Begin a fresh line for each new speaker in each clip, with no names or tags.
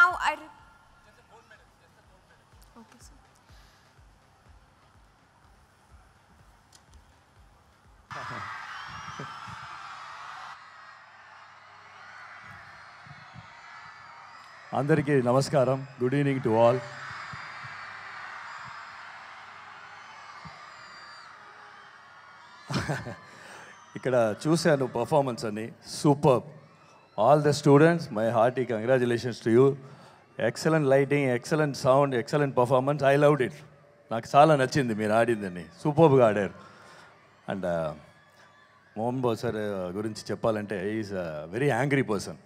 now okay, sir.
అందరికీ నమస్కారం. Good evening to all. ఇక్కడ చూశాను పర్ఫార్మెన్స్ అని, super. All the students, my hearty congratulations to you. Excellent lighting, excellent sound, excellent performance. I loved it. నాకు చాలా నచ్చింది మీరు ఆడిందని, సూపర్గా ఆడారు. అండ్ మోహన్ బాబు సార్ గురించి చెప్పాలంటే is a very angry person.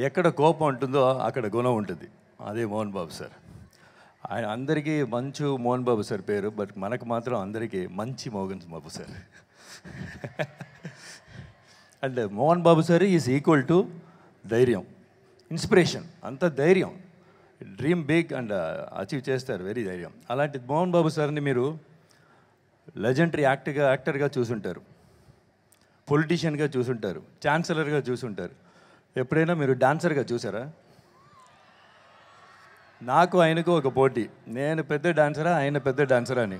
ఎక్కడ కోపం ఉంటుందో అక్కడ గుణం ఉంటుంది. అదే మోహన్ బాబు సార్. ఆయన అందరికీ మంచు మోహన్ బాబు సార్ పేరు, బట్ మనకు మాత్రం అందరికీ మంచి Mohan Babu sir. And Mohan Babu sir is equal to ధైర్యం, ఇన్స్పిరేషన్. అంత ధైర్యం, డ్రీమ్ బిగ్ అండ్ అచీవ్ చేస్తారు, వెరీ ధైర్యం. అలాంటి మోహన్ బాబు సార్ని మీరు లెజెండరీ యాక్టర్గా చూసుంటారు, పొలిటీషియన్గా చూసుంటారు, ఛాన్సలర్గా చూసుంటారు. ఎప్పుడైనా మీరు డాన్సర్గా చూసారా? నాకు ఆయనకు ఒక పోటీ, నేను పెద్ద డాన్సరా ఆయన పెద్ద డాన్సరా అని.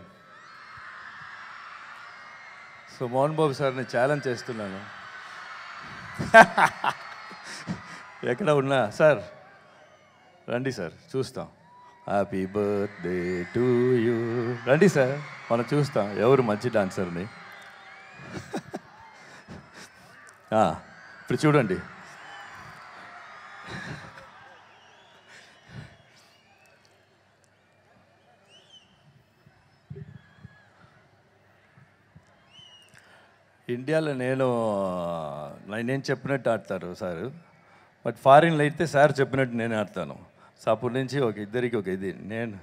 సో మోహన్ బాబు సార్ని ఛాలెంజ్ చేస్తున్నాను. ఎక్కడ ఉన్నా సార్ రండి సార్, చూస్తాం. Happy birthday to you. రండి సార్, మనం చూస్తాం ఎవరు మంచి డాన్సర్ని. ఇప్పుడు చూడండి. ఇండియాలో నేను చెప్పినట్టు ఆడతారు సార్, బట్ ఫారిన్లో అయితే సార్ చెప్పినట్టు నేను ఆడతాను. సో అప్పటి నుంచి ఇద్దరికి ఒక ఇది. నేను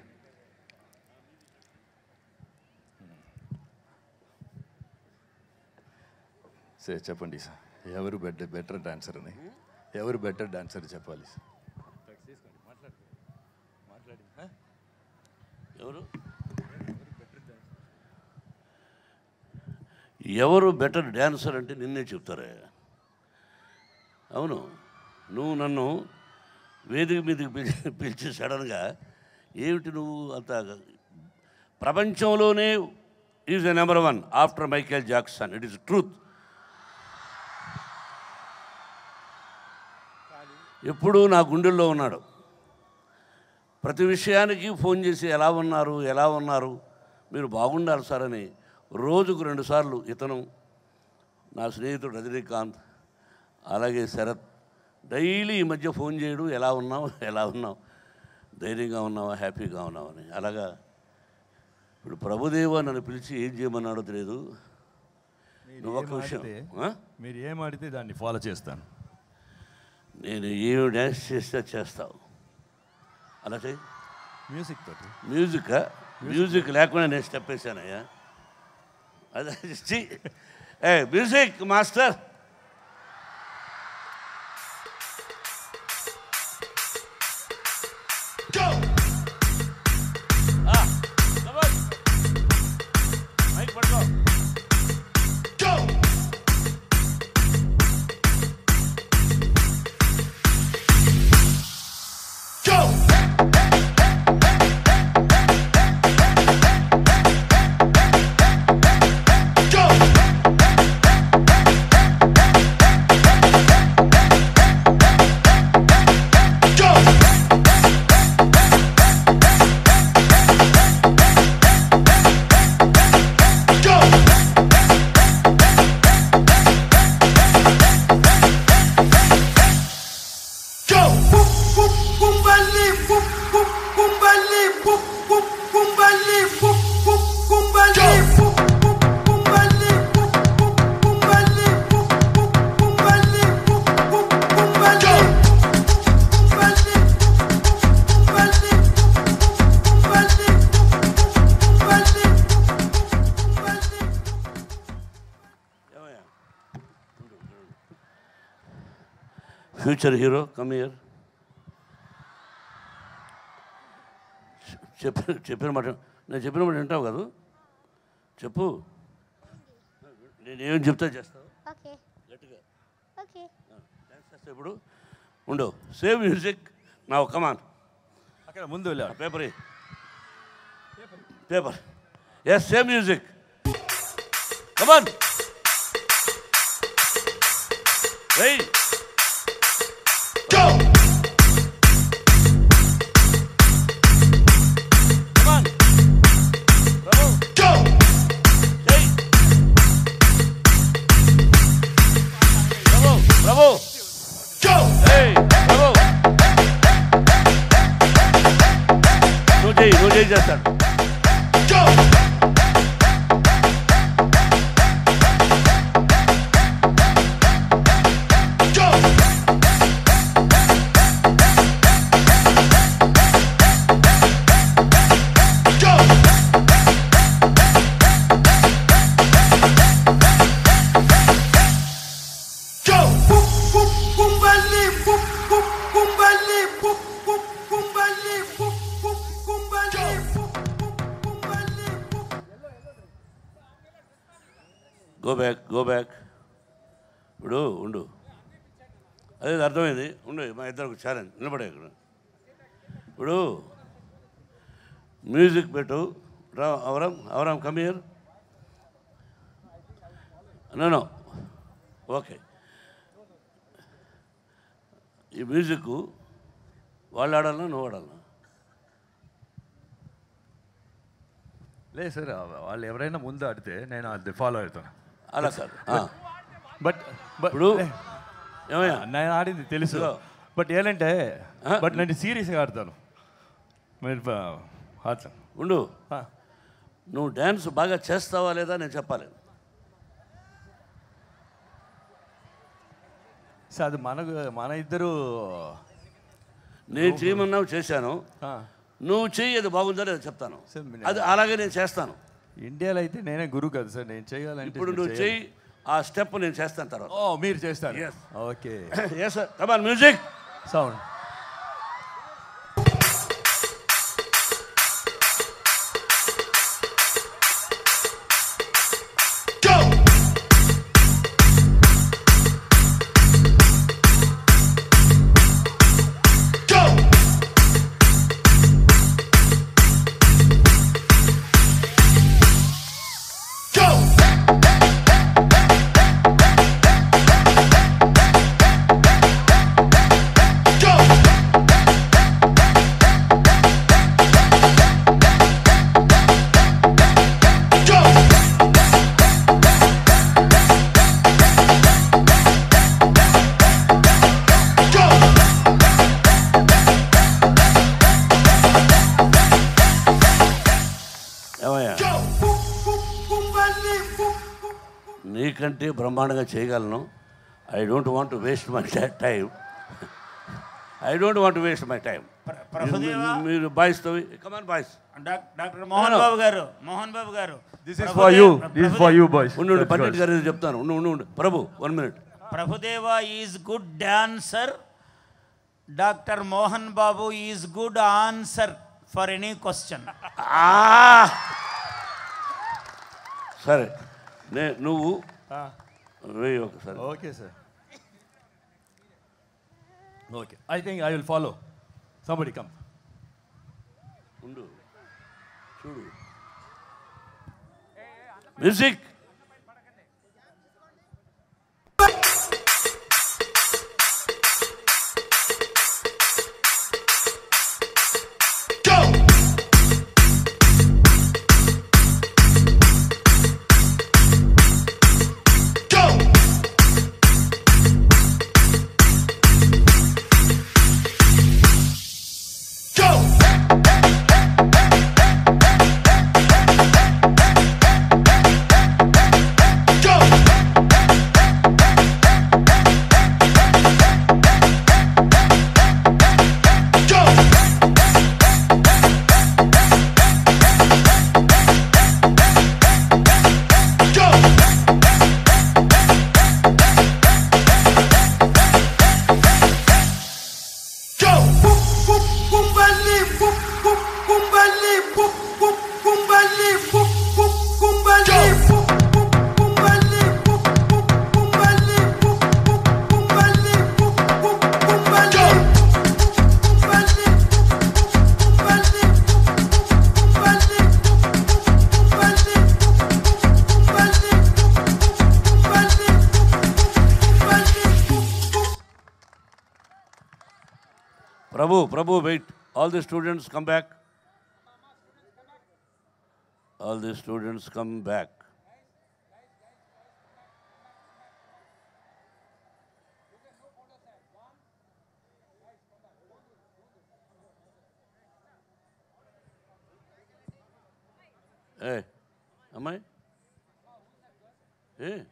సార్ చెప్పండి సార్, ఎవరు బెటర్ డాన్సర్ అని, ఎవరు బెటర్ డాన్సర్ చెప్పాలి సార్.
ఎవరు బెటర్ డ్యాన్సర్ అంటే నిన్నే చెప్తారే. అవును, నువ్వు నన్ను వేదిక మీదకి పిలిచి సడన్గా ఏమిటి నువ్వు అంత ప్రపంచంలోనే is the number 1 after Michael Jackson. It is truth. ఎప్పుడూ నా గుండెల్లో ఉన్నాడు. ప్రతి విషయానికి ఫోన్ చేసి ఎలా ఉన్నారు మీరు బాగుండాలి సార్ అని రోజుకు 2 సార్లు ఇతను, నా స్నేహితుడు రజనీకాంత్, అలాగే శరత్ డైలీ ఈ మధ్య ఫోన్ చేయడు, ఎలా ఉన్నావు, ధైర్యంగా ఉన్నావా, హ్యాపీగా ఉన్నావని. అలాగా ఇప్పుడు ప్రభుదేవ నన్ను పిలిచి ఏం చేయమన్నాడో తెలియదు. నువ్వు ఒక విషయం,
మీరు ఏం ఆడితే దాన్ని ఫాలో చేస్తాను.
నేను ఏమి డ్యాన్స్ చేస్తే చేస్తావు. అలా చేయి.
మ్యూజిక్ తోటి.
మ్యూజిక్ లేకుండా నేను స్టెప్ వేసానయ్యా. అదే మ్యూజిక్ మాస్టర్. మైక్ పట్టుకో. Future hero come here. చెప్పిన మాట నేను చెప్పిన మాట వింటావు కదా? చెప్పు. నేను ఏం చెప్తా చేస్తావు గట్టిగా. డాన్స్ చేస్తా. ఇప్పుడు ఉండు. సేమ్ మ్యూజిక్ నా కమాన్.
అక్కడ ముందు వెళ్ళాడు.
పేపర్ ఎస్, same music. Come on. Hey! Go! Come on! Bravo! Go! Hey! Bravo! Bravo! Go! Hey! Bravo! నువ్వు చేయి చేస్తాడు. Go! Go back. ఇప్పుడు ఉండు, అదే అర్థమైంది. ఉండు, మా ఇద్దరికి ఛాలెంజ్. నిలబడే ఇక్కడ. ఇప్పుడు మ్యూజిక్ పెట్టు. అవరాం కమ్ హియర్. No okay. ఈ మ్యూజిక్ వాళ్ళు ఆడాలన్నా నువ్వు ఆడాలన్నా?
లేదు సార్, వాళ్ళు ఎవరైనా ముందు ఆడితే నేను అది ఫాలో అవుతాను.
అలా సార్.
బట్
ఇప్పుడు ఏమయ్యా,
నేను ఆడింది తెలుసు. బట్ ఏంటంటే నేను సీరియస్గా ఆడతాను. మీరు ఆడతాను.
ఉండు, నువ్వు డ్యాన్స్ బాగా చేస్తావా లేదా నేను చెప్పాలి.
సార్ అది మన ఇద్దరు,
నేను చేయమన్నావు చేశాను, నువ్వు చెయ్యి అది బాగుందో లేదో చెప్తాను. అది అలాగే నేను చేస్తాను.
ఇండియాలో అయితే నేనే గురువు కదా సార్, నేను చేయాలంటే.
ఇప్పుడు నువ్వు చెయ్యి, ఆ స్టెప్ నేను చేస్తాను తర్వాత.
మీరు చేస్తారు. Okay.
Yes sir. Come on, music
sound.
నీకంటే బ్రహ్మాండంగా చేయగలను. I don't want to waste my time. మీరు బాయ్స్తో come on boys.
Doctor Mohan Babu garu
this is for you. Boys.
ఉండు, పండిట్ గారు చెప్తాను. ఉండు Prabhu, 1 minute.
Prabhudeva is good dancer. Doctor Mohan Babu is good answer for any question.
సరే, నువ్వు వేయి ఒకసారి.
Okay sir. Okay, I think I will follow. Somebody come.
ఉండు, చూడు music. Prabhu, wait. All the students come back. All the students come back. Hey, am I? Hey.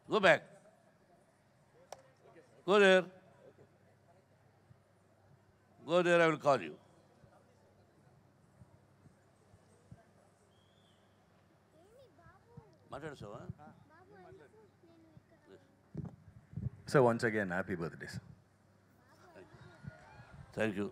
Go back. Go there. Go there, I will call you. మాట్లాడసావా?
So once again, happy birthday, sir.
Thank you.